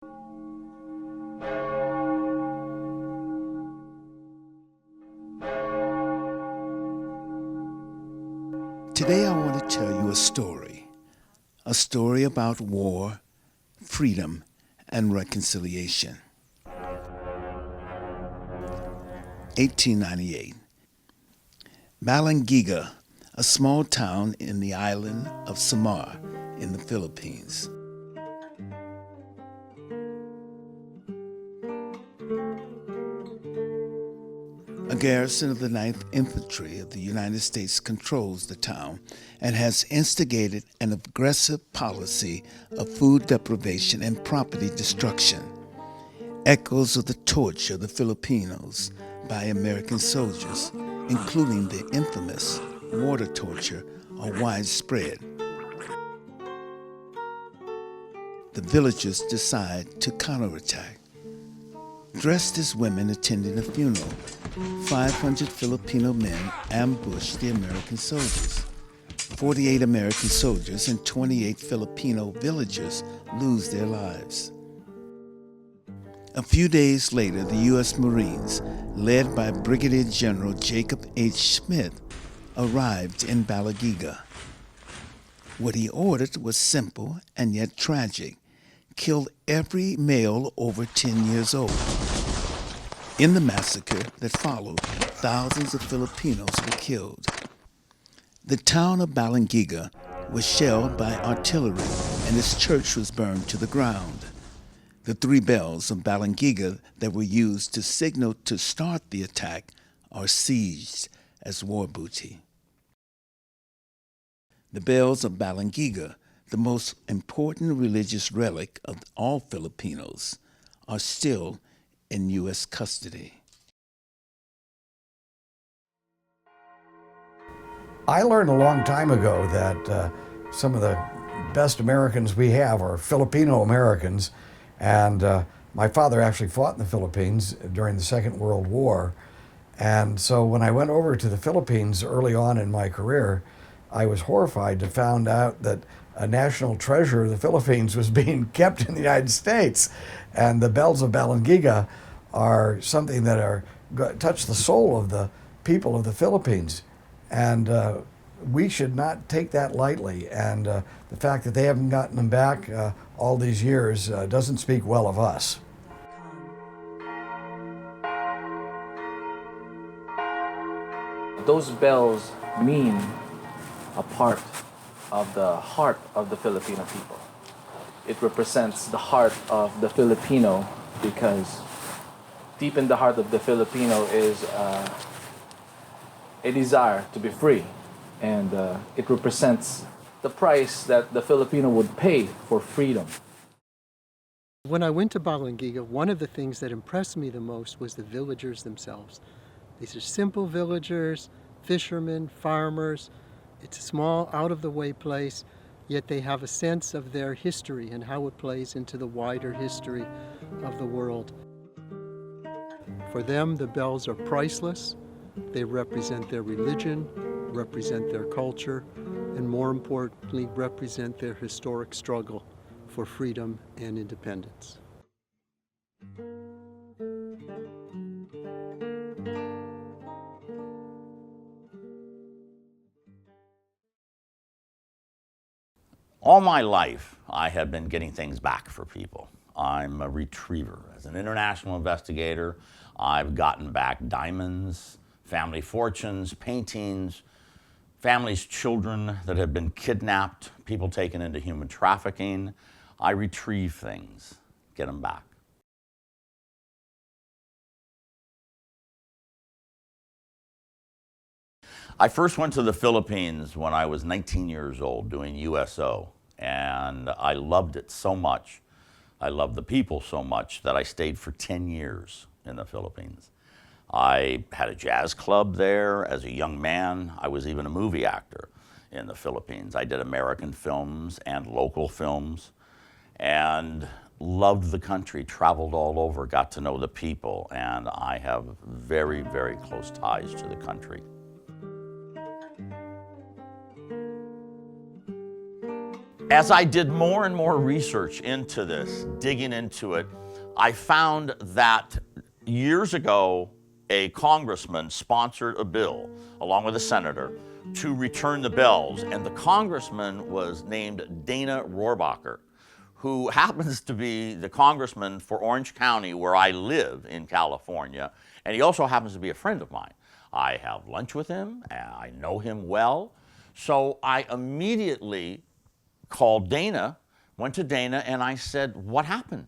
Today I want to tell you a story about war, freedom, and reconciliation. 1898. Balangiga, a small town in the island of Samar in the Philippines. A garrison of the 9th Infantry of the United States controls the town and has instigated an aggressive policy of food deprivation and property destruction. Echoes of the torture of the Filipinos by American soldiers, including the infamous water torture, are widespread. The villagers decide to counterattack. Dressed as women attending a funeral, 500 Filipino men ambush the American soldiers. 48 American soldiers and 28 Filipino villagers lose their lives. A few days later, the U.S. Marines, led by Brigadier General Jacob H. Smith, arrived in Balangiga. What he ordered was simple and yet tragic: killed every male over 10 years old. In the massacre that followed, thousands of Filipinos were killed. The town of Balangiga was shelled by artillery and its church was burned to the ground. The 3 bells of Balangiga that were used to signal to start the attack are seized as war booty. The bells of Balangiga, the most important religious relic of all Filipinos, are still in U.S. custody. I learned a long time ago that some of the best Americans we have are Filipino Americans, and my father actually fought in the Philippines during the Second World War. And so when I went over to the Philippines early on in my career, I was horrified to find out that a national treasure of the Philippines was being kept in the United States. And the bells of Balangiga are something that touch the soul of the people of the Philippines. And we should not take that lightly. And the fact that they haven't gotten them back all these years doesn't speak well of us. Those bells mean a part of the heart of the Filipino people. It represents the heart of the Filipino because deep in the heart of the Filipino is a desire to be free, and it represents the price that the Filipino would pay for freedom. When I went to Balangiga, one of the things that impressed me the most was the villagers themselves. These are simple villagers, fishermen, farmers. It's a small, out-of-the-way place, yet they have a sense of their history and how it plays into the wider history of the world. For them, the bells are priceless. They represent their religion, represent their culture, and more importantly, represent their historic struggle for freedom and independence. All my life, I have been getting things back for people. I'm a retriever. As an international investigator, I've gotten back diamonds, family fortunes, paintings, families' children that have been kidnapped, people taken into human trafficking. I retrieve things, get them back. I first went to the Philippines when I was 19 years old doing USO, and I loved it so much. I loved the people so much that I stayed for 10 years in the Philippines. I had a jazz club there as a young man. I was even a movie actor in the Philippines. I did American films and local films and loved the country, traveled all over, got to know the people, and I have very, very close ties to the country. As I did more and more research into this, digging into it, I found that years ago, a congressman sponsored a bill, along with a senator, to return the bells. And the congressman was named Dana Rohrabacher, who happens to be the congressman for Orange County, where I live in California. And he also happens to be a friend of mine. I have lunch with him, and I know him well. So I immediately called Dana, went to Dana, and I said, what happened?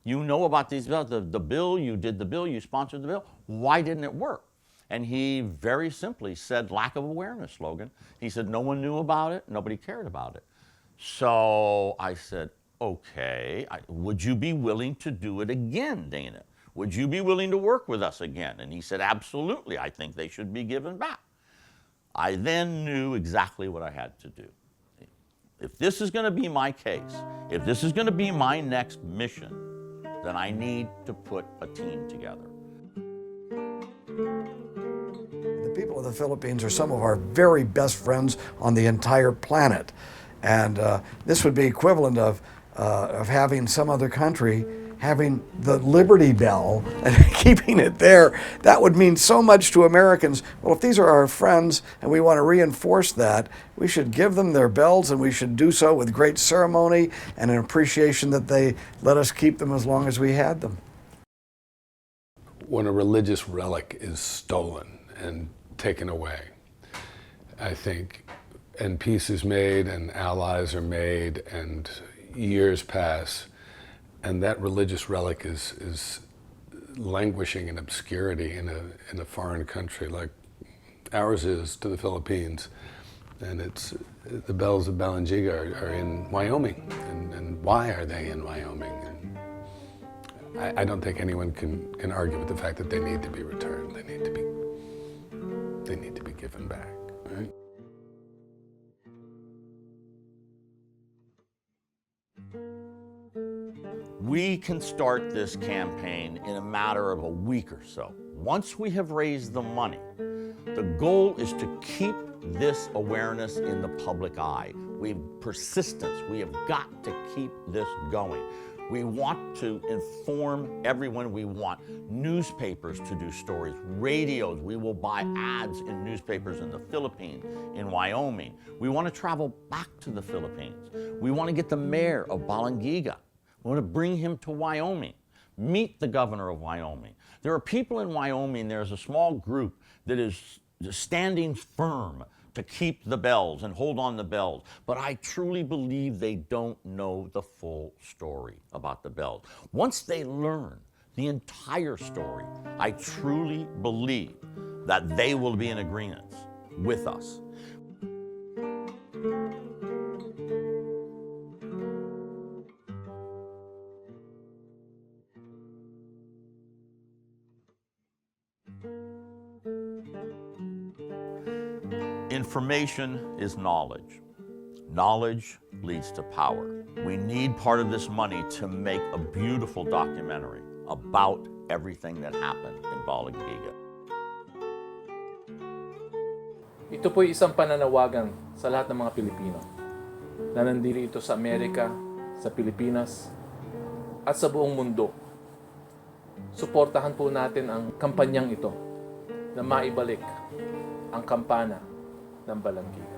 You know about these bills, the bill, you did the bill, you sponsored the bill. Why didn't it work? And he very simply said, lack of awareness, Logan. He said, no one knew about it, nobody cared about it. So I said, okay, would you be willing to do it again, Dana? Would you be willing to work with us again? And he said, absolutely, I think they should be given back. I then knew exactly what I had to do. If this is going to be my case, if this is going to be my next mission, then I need to put a team together. The people of the Philippines are some of our very best friends on the entire planet. And this would be equivalent of having some other country having the Liberty Bell and keeping it there. That would mean so much to Americans. Well, if these are our friends and we want to reinforce that, we should give them their bells, and we should do so with great ceremony and an appreciation that they let us keep them as long as we had them. When a religious relic is stolen and taken away, I think, and peace is made and allies are made and years pass, and that religious relic is languishing in obscurity in a foreign country like ours is to the Philippines. And it's the bells of Balangiga are in Wyoming. And why are they in Wyoming? And I don't think anyone can argue with the fact that they need to be returned. They need to be given back, right? We can start this campaign in a matter of a week or so. Once we have raised the money, the goal is to keep this awareness in the public eye. We have persistence. We have got to keep this going. We want to inform everyone. We want newspapers to do stories, radios. We will buy ads in newspapers in the Philippines, in Wyoming. We want to travel back to the Philippines. We want to get the mayor of Balangiga. We want to bring him to Wyoming, meet the governor of Wyoming. There are people in Wyoming, there's a small group that is standing firm to keep the bells and hold on the bells. But I truly believe they don't know the full story about the bells. Once they learn the entire story, I truly believe that they will be in agreement with us. Information is knowledge. Knowledge leads to power. We need part of this money to make a beautiful documentary about everything that happened in Balangiga. Ito po'y isang pananawagan sa lahat ng mga Pilipino na nandito sa Amerika, sa Pilipinas, at sa buong mundo. Suportahan po natin ang kampanyang ito na maibalik ang kampana ng Balangiga.